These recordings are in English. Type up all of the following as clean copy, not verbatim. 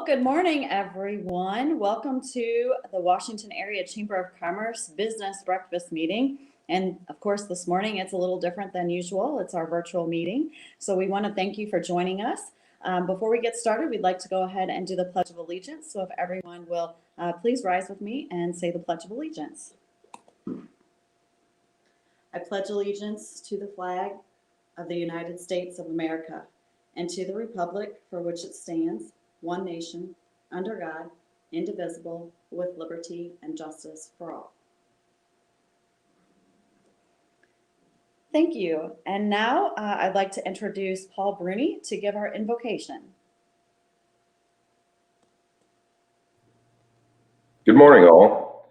Well, good morning, everyone. Welcome to the Washington Area Chamber of Commerce Business Breakfast Meeting. And of course, this morning it's a little different than usual. It's our virtual meeting. So we want to thank you for joining us. Before we get started, we'd like to go ahead and do the Pledge of Allegiance. So if everyone will please rise with me and say the Pledge of Allegiance. I pledge allegiance to the flag of the United States of America and to the republic for which it stands, one nation, under God, indivisible, with liberty and justice for all. Thank you. And now I'd like to introduce Paul Bruni to give our invocation. Good morning, all.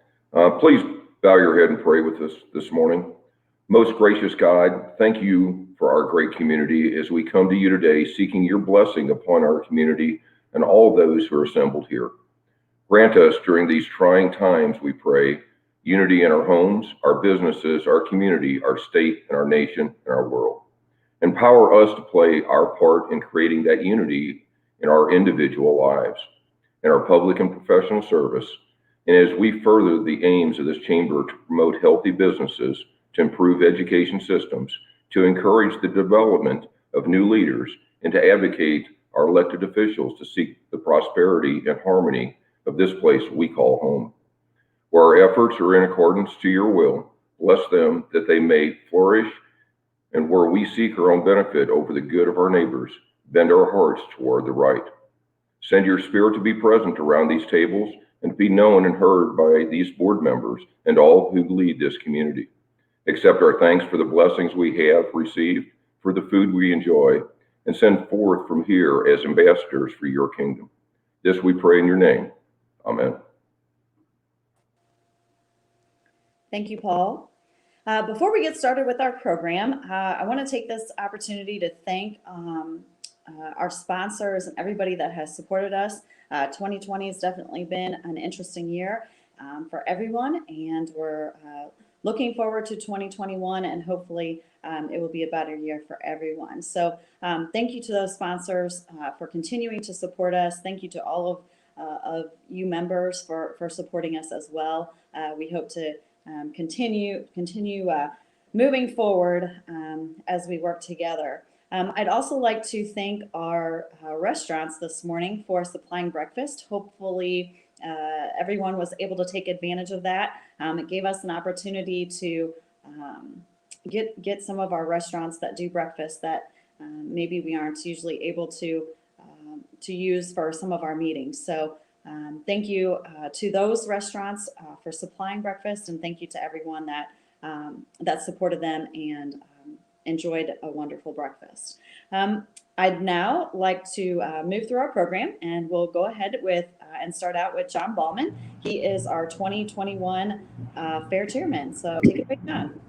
Please bow your head and pray with us this morning. Most gracious God, thank you for our great community as we come to you today seeking your blessing upon our community and all those who are assembled here. Grant us during these trying times, we pray, unity in our homes, our businesses, our community, our state, and our nation, and our world. Empower us to play our part in creating that unity in our individual lives, in our public and professional service, and as we further the aims of this chamber to promote healthy businesses, to improve education systems, to encourage the development of new leaders, and to advocate our elected officials to seek the prosperity and harmony of this place we call home. Where our efforts are in accordance to your will, bless them that they may flourish, and where we seek our own benefit over the good of our neighbors, bend our hearts toward the right. Send your spirit to be present around these tables and to be known and heard by these board members and all who lead this community. Accept our thanks for the blessings we have received, for the food we enjoy, and send forth from here as ambassadors for your kingdom. This we pray in your name. Amen. Thank you, Paul. Before we get started with our program, I want to take this opportunity to thank our sponsors and everybody that has supported us. 2020 has definitely been an interesting year for everyone, and we're looking forward to 2021, and hopefully it will be a better year for everyone. So thank you to those sponsors for continuing to support us. Thank you to all of you members for supporting us as well. We hope to continue moving forward as we work together. I'd also like to thank our restaurants this morning for supplying breakfast. Hopefully everyone was able to take advantage of that. It gave us an opportunity to get some of our restaurants that do breakfast that maybe we aren't usually able to use for some of our meetings. So thank you to those restaurants for supplying breakfast, and thank you to everyone that supported them and enjoyed a wonderful breakfast. I'd now like to move through our program, and we'll go ahead with and start out with John Ballman. He is our 2021 Fair Chairman. So take it away, John.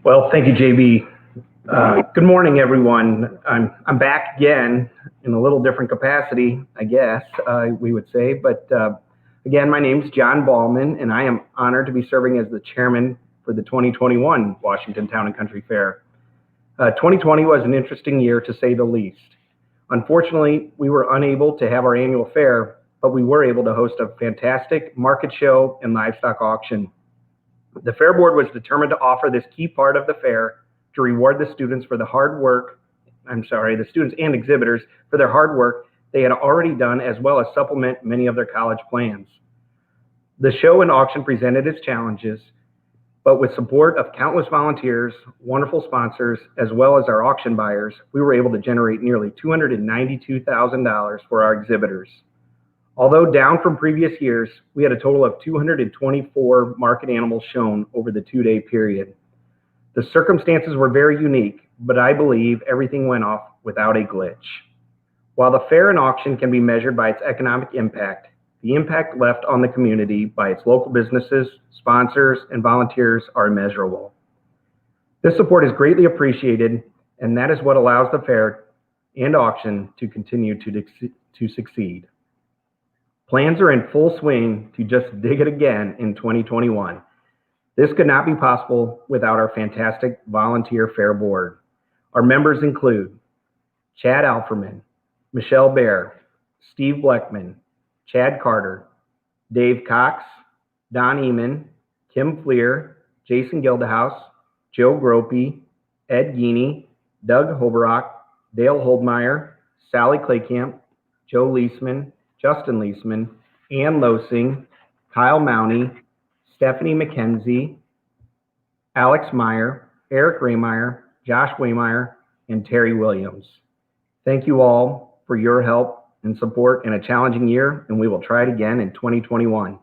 Well, thank you, JB. Good morning, everyone. I'm back again in a little different capacity, I guess we would say. But again, my name is John Ballman, and I am honored to be serving as the chairman for the 2021 Washington Town and Country Fair. 2020 was an interesting year, to say the least. Unfortunately, we were unable to have our annual fair, but we were able to host a fantastic market show and livestock auction. The Fair Board was determined to offer this key part of the fair to reward the students for the the students and exhibitors for their hard work they had already done, as well as supplement many of their college plans. The show and auction presented its challenges, but with support of countless volunteers, wonderful sponsors, as well as our auction buyers, we were able to generate nearly $292,000 for our exhibitors. Although down from previous years, we had a total of 224 market animals shown over the 2-day period. The circumstances were very unique, but I believe everything went off without a glitch. While the fair and auction can be measured by its economic impact, the impact left on the community by its local businesses, sponsors, and volunteers are immeasurable. This support is greatly appreciated, and that is what allows the fair and auction to continue to succeed. Plans are in full swing to just dig it again in 2021. This could not be possible without our fantastic volunteer fair board. Our members include Chad Alferman, Michelle Bear, Steve Bleckman, Chad Carter, Dave Cox, Don Eman, Kim Fleer, Jason Gildehouse, Joe Gropey, Ed Geeney, Doug Hoberock, Dale Holdmeyer, Sally Claycamp, Joe Leisman, Justin Leisman, Ann Losing, Kyle Mounty, Stephanie McKenzie, Alex Meyer, Eric Raymeyer, Josh Waymeyer, and Terry Williams. Thank you all for your help and support in a challenging year, and we will try it again in 2021.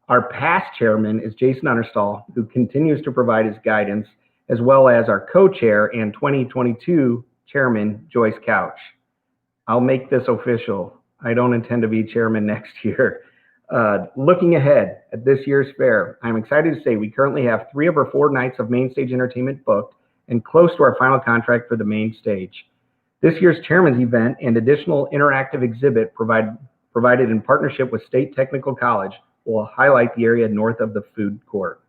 Our past chairman is Jason Understall, who continues to provide his guidance, as well as our co-chair and 2022 chairman, Joyce Couch. I'll make this official. I don't intend to be chairman next year. Looking ahead at this year's fair, I'm excited to say we currently have 3 of our 4 nights of main stage entertainment booked and close to our final contract for the main stage. This year's chairman's event and additional interactive exhibit provided in partnership with State Technical College will highlight the area north of the food court.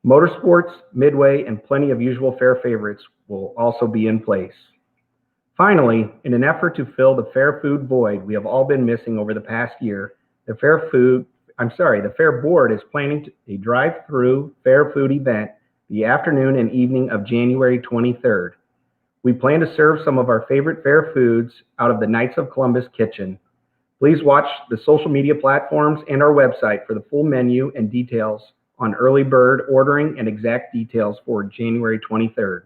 Motorsports, Midway, and plenty of usual fair favorites will also be in place. Finally, in an effort to fill the fair food void we have all been missing over the past year, the Fair Board is planning a drive-through fair food event the afternoon and evening of January 23rd. We plan to serve some of our favorite fair foods out of the Knights of Columbus kitchen. Please watch the social media platforms and our website for the full menu and details on early bird ordering and exact details for January 23rd.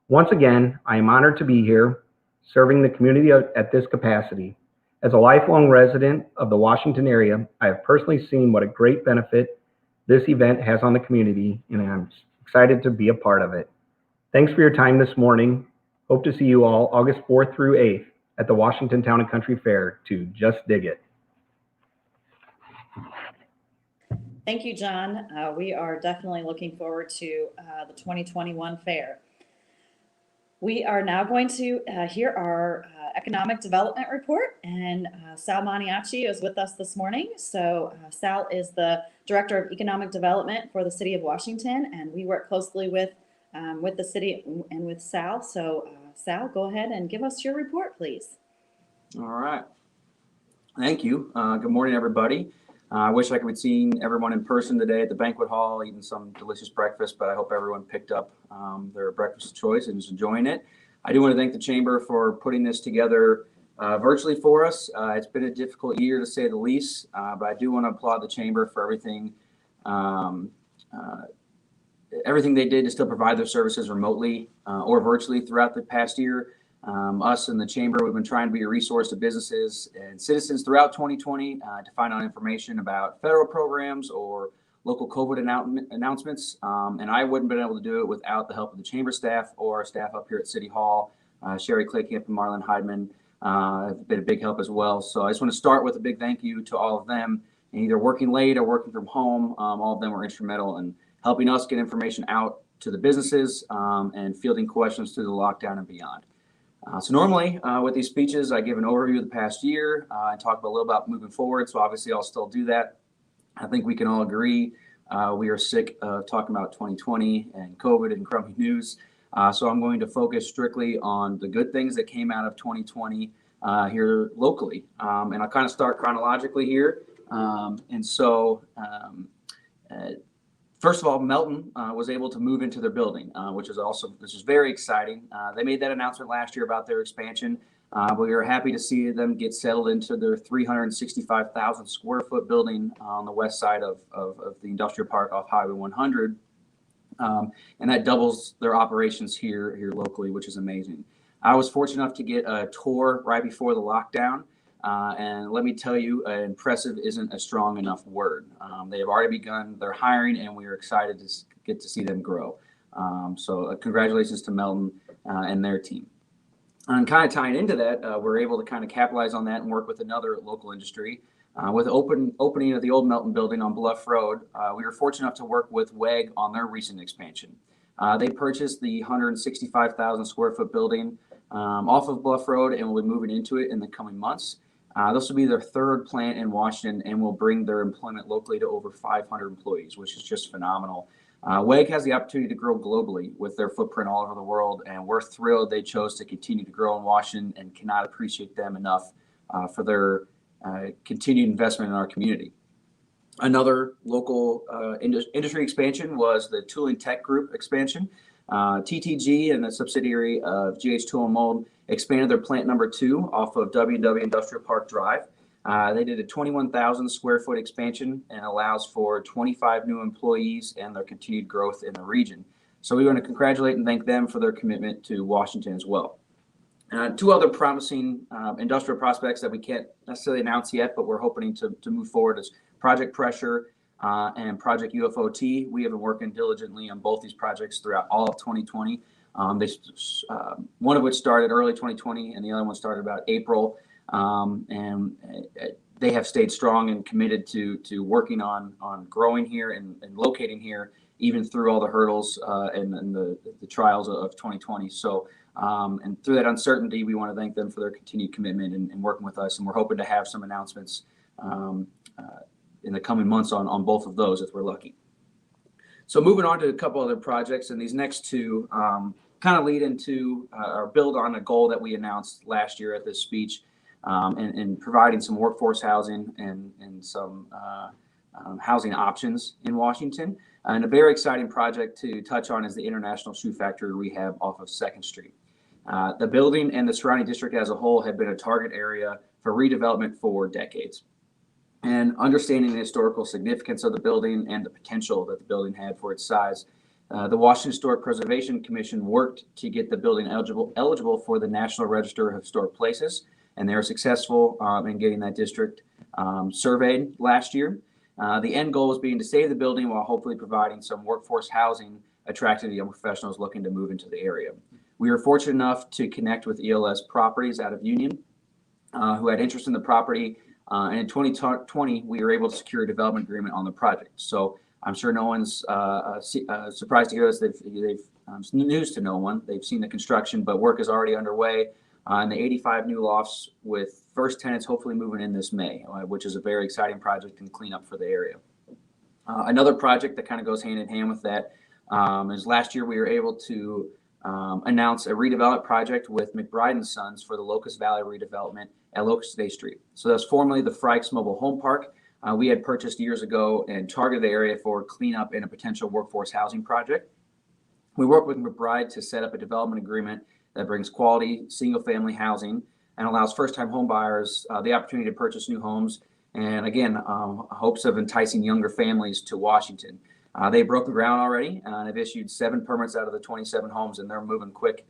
Once again, I am honored to be here serving the community at this capacity. As a lifelong resident of the Washington area, I have personally seen what a great benefit this event has on the community, and I'm excited to be a part of it. Thanks for your time this morning. Hope to see you all August 4th through 8th at the Washington Town and Country Fair to just dig it. Thank you, John. We are definitely looking forward to the 2021 fair. We are now going to hear our economic development report, and Sal Maniaci is with us this morning. So Sal is the Director of Economic Development for the City of Washington, and we work closely with the city and with Sal. So Sal, go ahead and give us your report, please. All right. Thank you. Good morning, everybody. I wish I could have seen everyone in person today at the banquet hall, eating some delicious breakfast, but I hope everyone picked up their breakfast of choice and is enjoying it. I do want to thank the Chamber for putting this together virtually for us. It's been a difficult year to say the least, but I do want to applaud the Chamber for everything they did to still provide their services remotely or virtually throughout the past year. Us and the Chamber, we've been trying to be a resource to businesses and citizens throughout 2020 to find out information about federal programs or local COVID announcements. And I wouldn't have been able to do it without the help of the Chamber staff or our staff up here at City Hall. Sherry Claycamp and Marlon Heidman have been a big help as well. So I just want to start with a big thank you to all of them, and either working late or working from home. All of them were instrumental in helping us get information out to the businesses and fielding questions through the lockdown and beyond. So normally with these speeches, I give an overview of the past year and talk a little about moving forward. So obviously I'll still do that. I think we can all agree we are sick of talking about 2020 and COVID and crummy news. So I'm going to focus strictly on the good things that came out of 2020 here locally. And I'll kind of start chronologically here. First of all, Melton was able to move into their building, which is very exciting. They made that announcement last year about their expansion. But we are happy to see them get settled into their 365,000 square foot building on the west side of the industrial park off Highway 100. And that doubles their operations here locally, which is amazing. I was fortunate enough to get a tour right before the lockdown. And let me tell you, impressive isn't a strong enough word. They have already begun their hiring, and we are excited to get to see them grow. So congratulations to Melton and their team. And kind of tying into that, we're able to kind of capitalize on that and work with another local industry. With the opening of the old Melton building on Bluff Road, we were fortunate enough to work with WEG on their recent expansion. They purchased the 165,000 square foot building off of Bluff Road and will be moving into it in the coming months. This will be their third plant in Washington and will bring their employment locally to over 500 employees, which is just phenomenal. WEG has the opportunity to grow globally with their footprint all over the world, and we're thrilled they chose to continue to grow in Washington and cannot appreciate them enough for their continued investment in our community. Another local industry expansion was the Tooling Tech Group expansion. TTG and a subsidiary of GH Tool and Mold expanded their plant number 2 off of WW Industrial Park Drive. They did a 21,000 square foot expansion and allows for 25 new employees and their continued growth in the region. So we want to congratulate and thank them for their commitment to Washington as well. 2 other promising industrial prospects that we can't necessarily announce yet, but we're hoping to move forward is Project Pressure and Project UFOT. We have been working diligently on both these projects throughout all of 2020. One of which started early 2020 and the other one started about April. And they have stayed strong and committed to working on growing here and locating here, even through all the hurdles and the trials of 2020. So, and through that uncertainty, we want to thank them for their continued commitment and working with us. And we're hoping to have some announcements in the coming months on both of those if we're lucky. So moving on to a couple other projects, and these next 2 kind of lead into or build on a goal that we announced last year at this speech, and providing some workforce housing and some housing options in Washington. And a very exciting project to touch on is the International Shoe Factory rehab off of 2nd Street. The building and the surrounding district as a whole had been a target area for redevelopment for decades. And understanding the historical significance of the building and the potential that the building had for its size, the Washington Historic Preservation Commission worked to get the building eligible for the National Register of Historic Places, and they were successful in getting that district surveyed last year. The end goal was being to save the building while hopefully providing some workforce housing attracting to young professionals looking to move into the area. We were fortunate enough to connect with ELS Properties out of Union, who had interest in the property. And in 2020, we were able to secure a development agreement on the project. So I'm sure no one's surprised to hear this. They've news to no one. They've seen the construction, but work is already underway on the 85 new lofts with first tenants hopefully moving in this May, which is a very exciting project and cleanup for the area. Another project that kind of goes hand in hand with that is last year we were able to announce a redevelopment project with McBride & Sons for the Locust Valley redevelopment at Locust Bay Street. So that's formerly the Frykes Mobile Home Park. We had purchased years ago and targeted the area for cleanup and a potential workforce housing project. We worked with McBride to set up a development agreement that brings quality single-family housing and allows first-time home buyers the opportunity to purchase new homes. And again, hopes of enticing younger families to Washington. They broke the ground already and have issued 7 permits out of the 27 homes, and they're moving quick.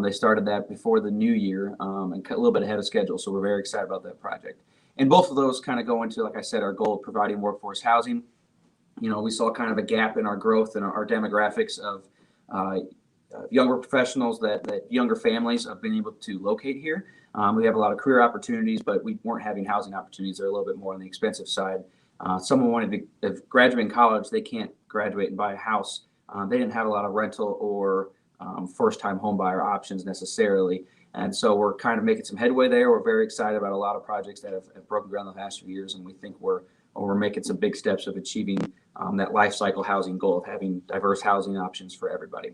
They started that before the new year and a little bit ahead of schedule. So we're very excited about that project. And both of those kind of go into, like I said, our goal of providing workforce housing. You know, we saw kind of a gap in our growth and our demographics of younger professionals that younger families have been able to locate here. We have a lot of career opportunities, but we weren't having housing opportunities. They're a little bit more on the expensive side. Someone wanted to graduate in college, they can't graduate and buy a house. They didn't have a lot of rental or first-time home buyer options necessarily. And so we're kind of making some headway there. We're very excited about a lot of projects that have broken ground the past few years, and we think we're making some big steps of achieving that life cycle housing goal of having diverse housing options for everybody.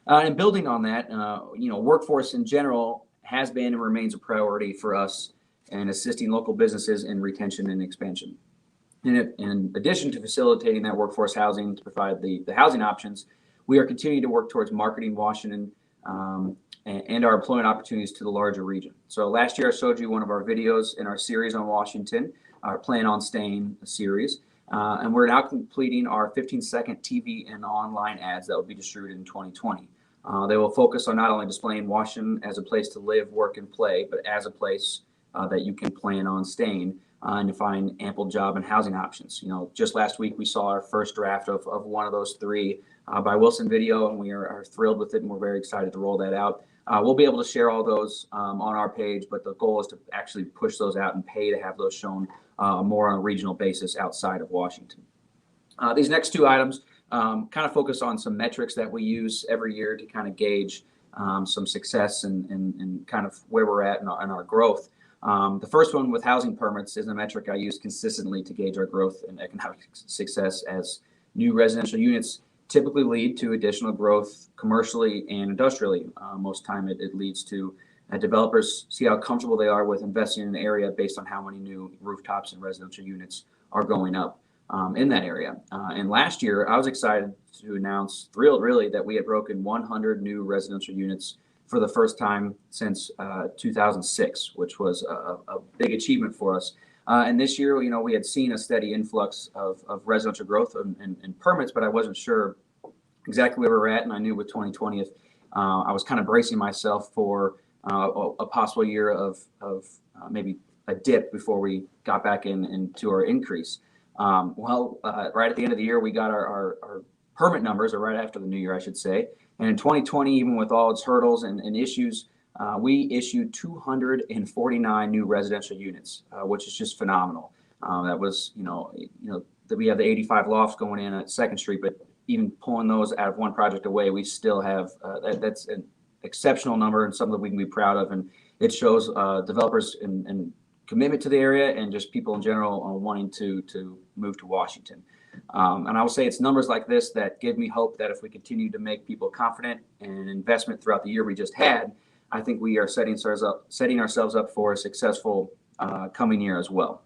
And building on that, you know, workforce in general has been and remains a priority for us in assisting local businesses in retention and expansion. In addition to facilitating that workforce housing to provide the housing options, we are continuing to work towards marketing Washington and our employment opportunities to the larger region. So last year I showed you one of our videos in our series on Washington, our Plan on Staying series. And we're now completing our 15-second TV and online ads that will be distributed in 2020. They will focus on not only displaying Washington as a place to live, work, and play, but as a place that you can plan on staying and to find ample job and housing options. You know, just last week we saw our first draft of one of those 3 by Wilson Video, and we are thrilled with it, and we're very excited to roll that out. We'll be able to share all those on our page, but the goal is to actually push those out and pay to have those shown more on a regional basis outside of Washington. These next 2 items kind of focus on some metrics that we use every year to kind of gauge some success and kind of where we're at in our growth. The first one with housing permits is a metric I use consistently to gauge our growth and economic success, as new residential units typically lead to additional growth commercially and industrially. Most time it leads to developers see how comfortable they are with investing in an area based on how many new rooftops and residential units are going up in that area. And last year, I was excited to announce, thrilled really, that we had broken 100 new residential units for the first time since 2006, which was a big achievement for us. And this year, we had seen a steady influx of residential growth and permits, but I wasn't sure exactly where we're at. And I knew with 2020, I was kind of bracing myself for a possible year of maybe a dip before we got back into our increase. Right at the end of the year, we got our permit numbers, or right after the new year, I should say. And in 2020, even with all its hurdles and issues, we issued 249 new residential units, which is just phenomenal. That was, that we have the 85 lofts going in at 2nd Street, but even pulling those out of one project away, we still have that's an exceptional number and something that we can be proud of. And it shows developers and commitment to the area and just people in general wanting to move to Washington. And I will say it's numbers like this that give me hope that if we continue to make people confident and investment throughout the year we just had, I think we are setting ourselves up for a successful coming year as well.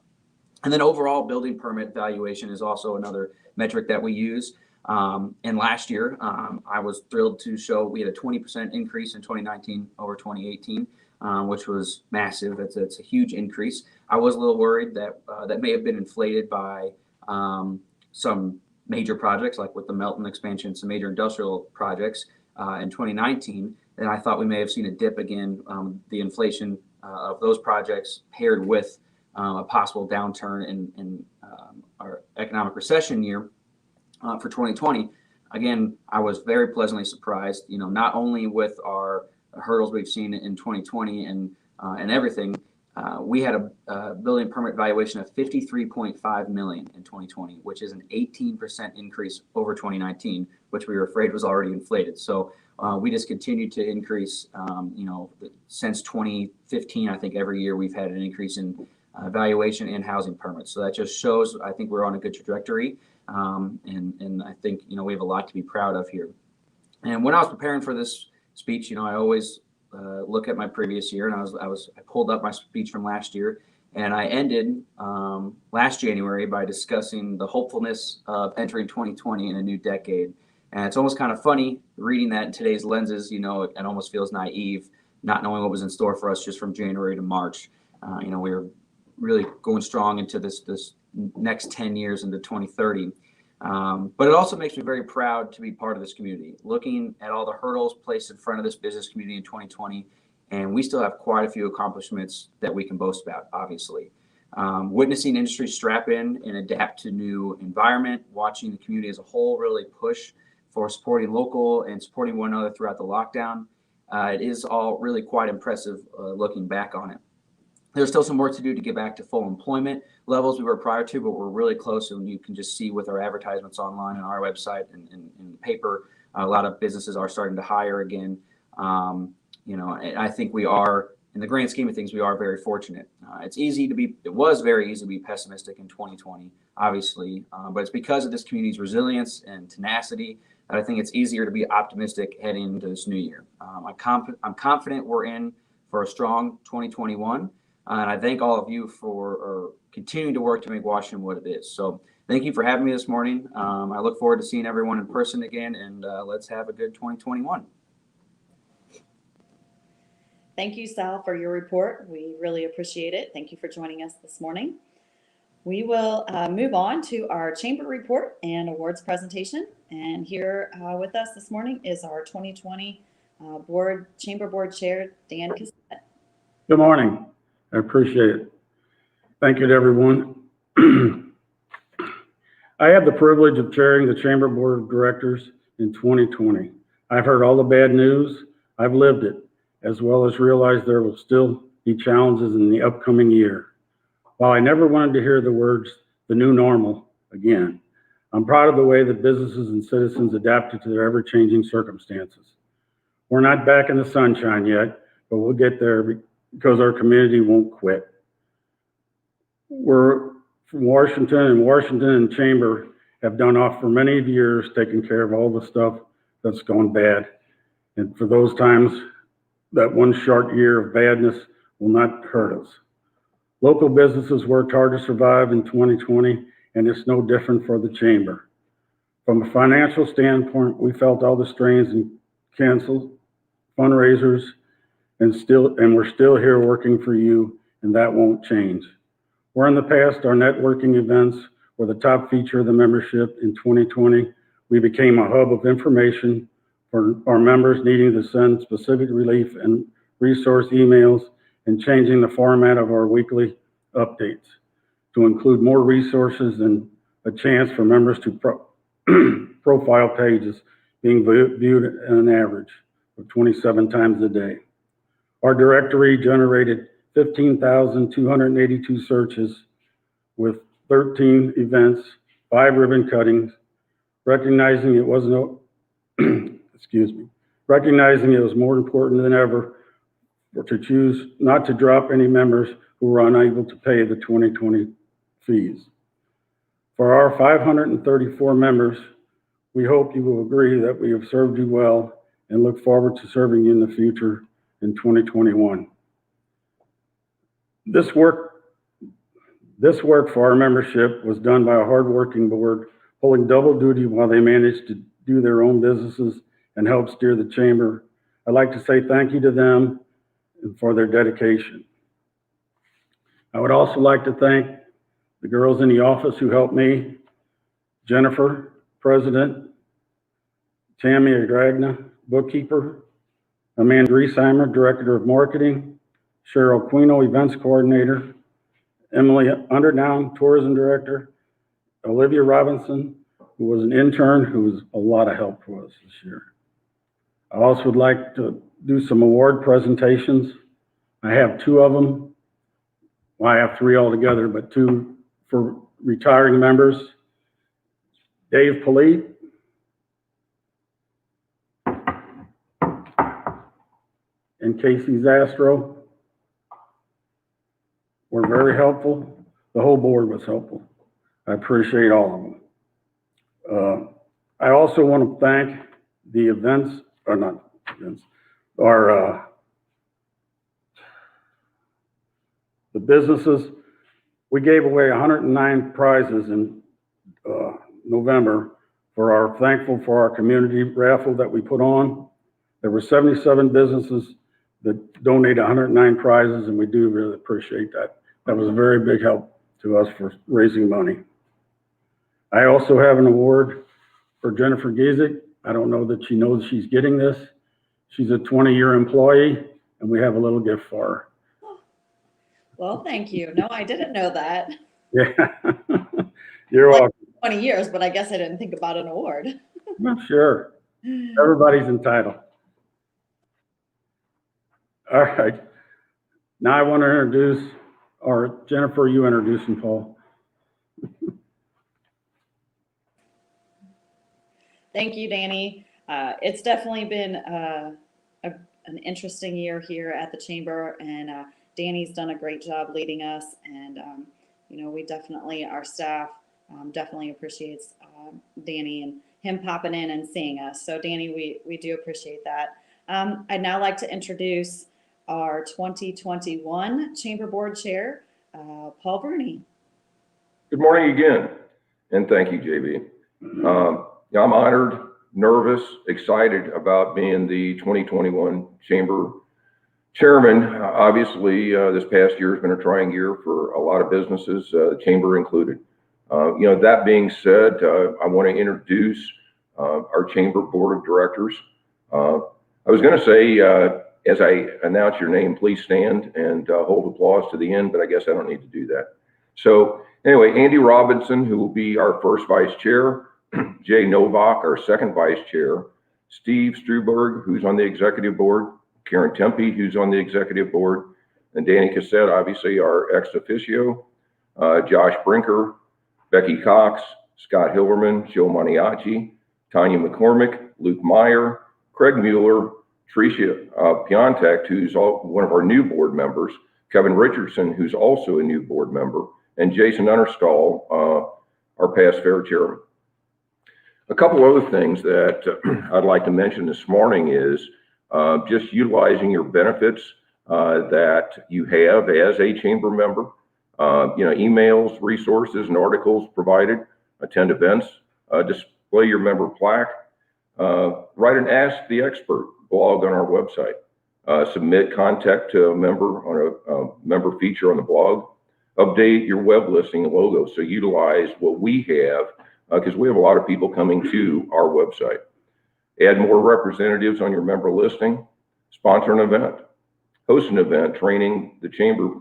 And then overall building permit valuation is also another metric that we use. And last year, I was thrilled to show we had a 20% increase in 2019 over 2018, which was massive. It's a huge increase. I was a little worried that that may have been inflated by some major projects, like with the Melton expansion, some major industrial projects in 2019. And I thought we may have seen a dip again, the inflation of those projects paired with a possible downturn in our economic recession year for 2020. Again, I was very pleasantly surprised, not only with our hurdles we've seen in 2020 and everything. We had a building permit valuation of $53.5 million in 2020, which is an 18% increase over 2019, which we were afraid was already inflated. So we just continued to increase, since 2015. I think every year we've had an increase in valuation and housing permits. So that just shows, I think we're on a good trajectory. And I think, we have a lot to be proud of here. And when I was preparing for this speech, I always look at my previous year, and I pulled up my speech from last year, and I ended last January by discussing the hopefulness of entering 2020 in a new decade. And it's almost kind of funny reading that in today's lenses. It almost feels naive, not knowing what was in store for us just from January to March. We were really going strong into this next 10 years into 2030. But it also makes me very proud to be part of this community, looking at all the hurdles placed in front of this business community in 2020. And we still have quite a few accomplishments that we can boast about, obviously. Witnessing industry strap in and adapt to new environment, watching the community as a whole really push for supporting local and supporting one another throughout the lockdown. It is all really quite impressive looking back on it. There's still some work to do to get back to full employment levels we were prior to, but we're really close. And you can just see with our advertisements online on our website and in the paper, a lot of businesses are starting to hire again. And I think we are, in the grand scheme of things, we are very fortunate. It was very easy to be pessimistic in 2020, obviously, but it's because of this community's resilience and tenacity that I think it's easier to be optimistic heading into this new year. I'm confident we're in for a strong 2021. And I thank all of you for continuing to work to make Washington what it is. So thank you for having me this morning. I look forward to seeing everyone in person again, and let's have a good 2021. Thank you, Sal, for your report. We really appreciate it. Thank you for joining us this morning. We will move on to our chamber report and awards presentation. And here with us this morning is our 2020 Chamber Board Chair, Dan Cassett. Good morning. I appreciate it. Thank you to everyone. I have the privilege of chairing the Chamber Board of Directors in 2020. I've heard all the bad news. I've lived it, as well as realized there will still be challenges in the upcoming year. While I never wanted to hear the words, the new normal, again, I'm proud of the way that businesses and citizens adapted to their ever-changing circumstances. We're not back in the sunshine yet, but we'll get there because our community won't quit. We're from Washington and Chamber have done off for many years taking care of all the stuff that's gone bad. And for those times, that one short year of badness will not hurt us. Local businesses worked hard to survive in 2020, and it's no different for the chamber. From a financial standpoint, we felt all the strains and canceled fundraisers, and we're still here working for you, and that won't change. Where in the past our networking events were the top feature of the membership, in 2020, we became a hub of information for our members needing to send specific relief and resource emails, and changing the format of our weekly updates to include more resources and a chance for members to profile pages being viewed at an average of 27 times a day. Our directory generated 15,282 searches with 13 events, 5 ribbon cuttings, recognizing it was more important than ever to choose not to drop any members who were unable to pay the 2020 fees. For our 534 members, we hope you will agree that we have served you well and look forward to serving you in the future in 2021. This work for our membership was done by a hardworking board, pulling double duty while they managed to do their own businesses and help steer the chamber. I'd like to say thank you to them and for their dedication. I would also like to thank the girls in the office who helped me: Jennifer, president; Tammy Agragna, bookkeeper; Amanda Riesheimer, director of marketing; Cheryl Quino, events coordinator; Emily Underdown, tourism director; Olivia Robinson, who was an intern, who was a lot of help for us this year. I also would like to do some award presentations. I have 2 of them. Well, I have 3 altogether, but 2 for retiring members: Dave Polite, and Casey Zastro were very helpful. The whole board was helpful. I appreciate all of them. I also want to thank the the businesses. We gave away 109 prizes in November for our Thankful for Our Community raffle that we put on. There were 77 businesses that donated 109 prizes, and we do really appreciate that. That was a very big help to us for raising money. I also have an award for Jennifer Giesick. I don't know that she knows she's getting this. She's a 20-year employee, and we have a little gift for her. Well, thank you. No, I didn't know that. Yeah, you're welcome. 20 years, but I guess I didn't think about an award. Well, sure. Everybody's entitled. All right. Now I want to introduce, or Jennifer, you introduce him, Paul. Thank you, Danny. It's definitely been an interesting year here at the chamber, and Danny's done a great job leading us. And, we definitely, our staff definitely appreciates Danny and him popping in and seeing us. So Danny, we do appreciate that. I'd now like to introduce our 2021 Chamber Board Chair, Paul Bruni. Good morning again, and thank you, JB. I'm honored, nervous, excited about being the 2021 Chamber Chairman. Obviously, this past year has been a trying year for a lot of businesses, Chamber included. That being said, I want to introduce our Chamber Board of Directors. I was going to say, as I announce your name, please stand and hold applause to the end, but I guess I don't need to do that. So anyway, Andy Robinson, who will be our first Vice Chair; Jay Novak, our second Vice Chair; Steve Struberg, who's on the Executive Board; Karen Tempe, who's on the Executive Board; and Danny Cassette, obviously our ex officio; Josh Brinker, Becky Cox, Scott Hilberman, Joe Maniaci, Tanya McCormick, Luke Meyer, Craig Mueller, Tricia Piontek, who's one of our new board members; Kevin Richardson, who's also a new board member; and Jason Understall, our past fair chairman. A couple other things that I'd like to mention this morning is just utilizing your benefits that you have as a chamber member. Emails, resources, and articles provided, attend events, display your member plaque, write an Ask the Expert blog on our website, submit contact to a member on a member feature on the blog, update your web listing and logo. So utilize what we have because we have a lot of people coming to our website. Add more representatives on your member listing, sponsor an event, host an event training the chamber,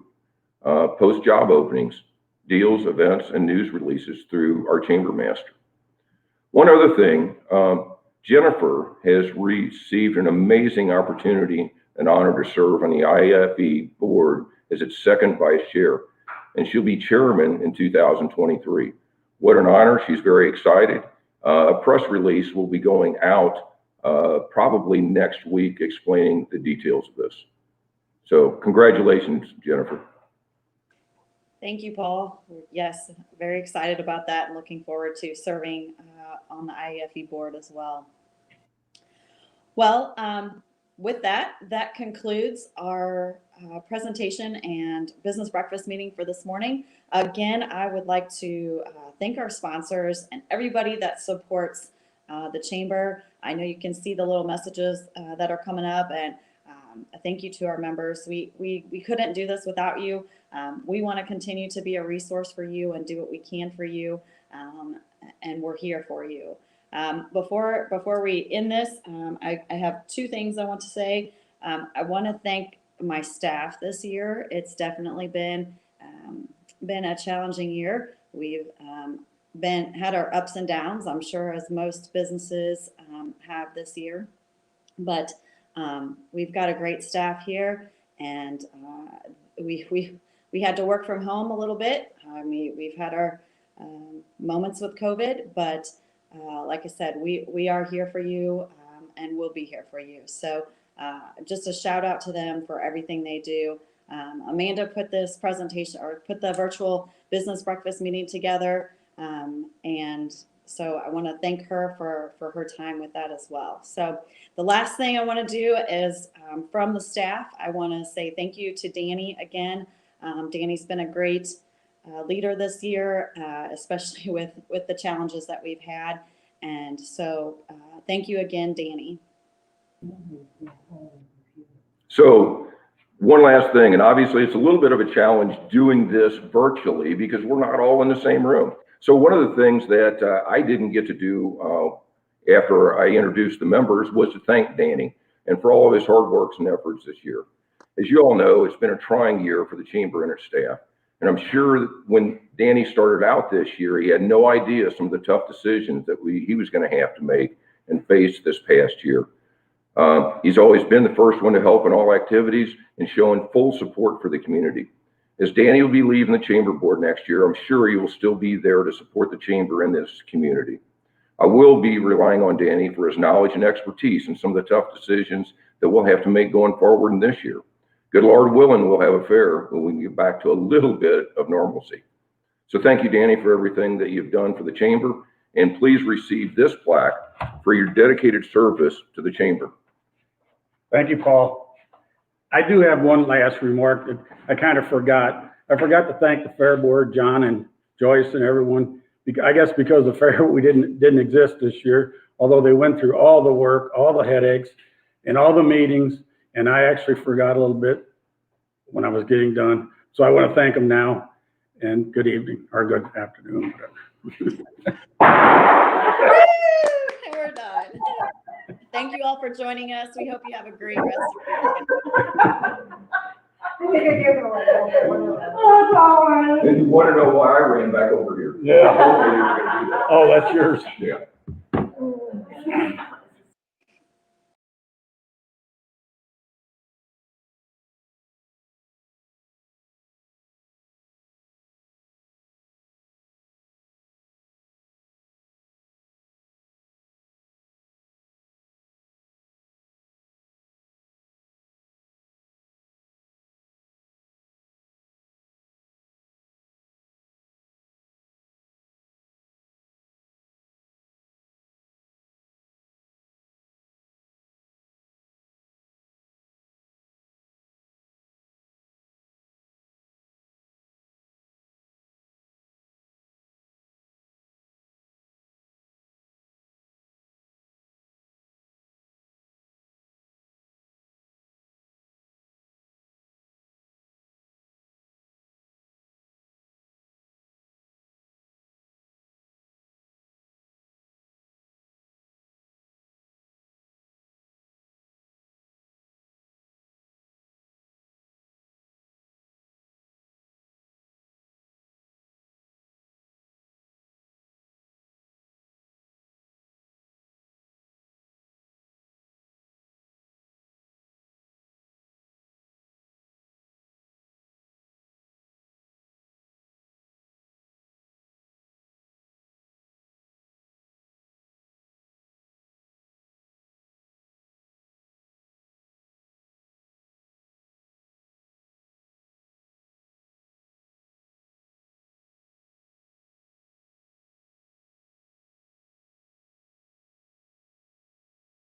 post job openings, deals, events, and news releases through our chamber master. One other thing, Jennifer has received an amazing opportunity and honor to serve on the IAFE board as its second vice chair, and she'll be chairman in 2023. What an honor. She's very excited. A press release will be going out probably next week explaining the details of this. So congratulations, Jennifer. Thank you, Paul. Yes, very excited about that and looking forward to serving on the IAFE board as well. Well, with that concludes our presentation and business breakfast meeting for this morning. Again, I would like to thank our sponsors and everybody that supports the chamber. I know you can see the little messages that are coming up, and a thank you to our members. We couldn't do this without you. We want to continue to be a resource for you and do what we can for you, and we're here for you. Before we end this, I have two things I want to say. I want to thank my staff this year. It's definitely been a challenging year. We've had our ups and downs, I'm sure, as most businesses have this year, but we've got a great staff here, and we had to work from home a little bit. We've had our moments with COVID, but like I said, we are here for you, and we'll be here for you. So just a shout out to them for everything they do. Amanda put this presentation, or put the virtual business breakfast meeting together, and so I want to thank her for her time with that as well. So the last thing I want to do is from the staff, I want to say thank you to Danny again. Danny's been a great leader this year, especially with the challenges that we've had. And so thank you again, Danny. So one last thing, and obviously it's a little bit of a challenge doing this virtually because we're not all in the same room. So one of the things that I didn't get to do after I introduced the members was to thank Danny and for all of his hard work and efforts this year. As you all know, it's been a trying year for the chamber and its staff. And I'm sure that when Danny started out this year, he had no idea some of the tough decisions that he was going to have to make and face this past year. He's always been the first one to help in all activities and showing full support for the community. As Danny will be leaving the chamber board next year, I'm sure he will still be there to support the chamber in this community. I will be relying on Danny for his knowledge and expertise in some of the tough decisions that we'll have to make going forward in this year. Good Lord willing, we'll have a fair when we can get back to a little bit of normalcy. So thank you, Danny, for everything that you've done for the chamber, and please receive this plaque for your dedicated service to the chamber. Thank you, Paul. I do have one last remark that I kind of forgot. I forgot to thank the Fair Board, John and Joyce and everyone. I guess because the fair we didn't exist this year, although they went through all the work, all the headaches, and all the meetings, and I actually forgot a little bit when I was getting done. So I want to thank them now, and good evening, or good afternoon, whatever. We're done. Thank you all for joining us. We hope you have a great rest of your day. And you want to know why I ran back over here? Yeah. Oh, that's yours. Yeah.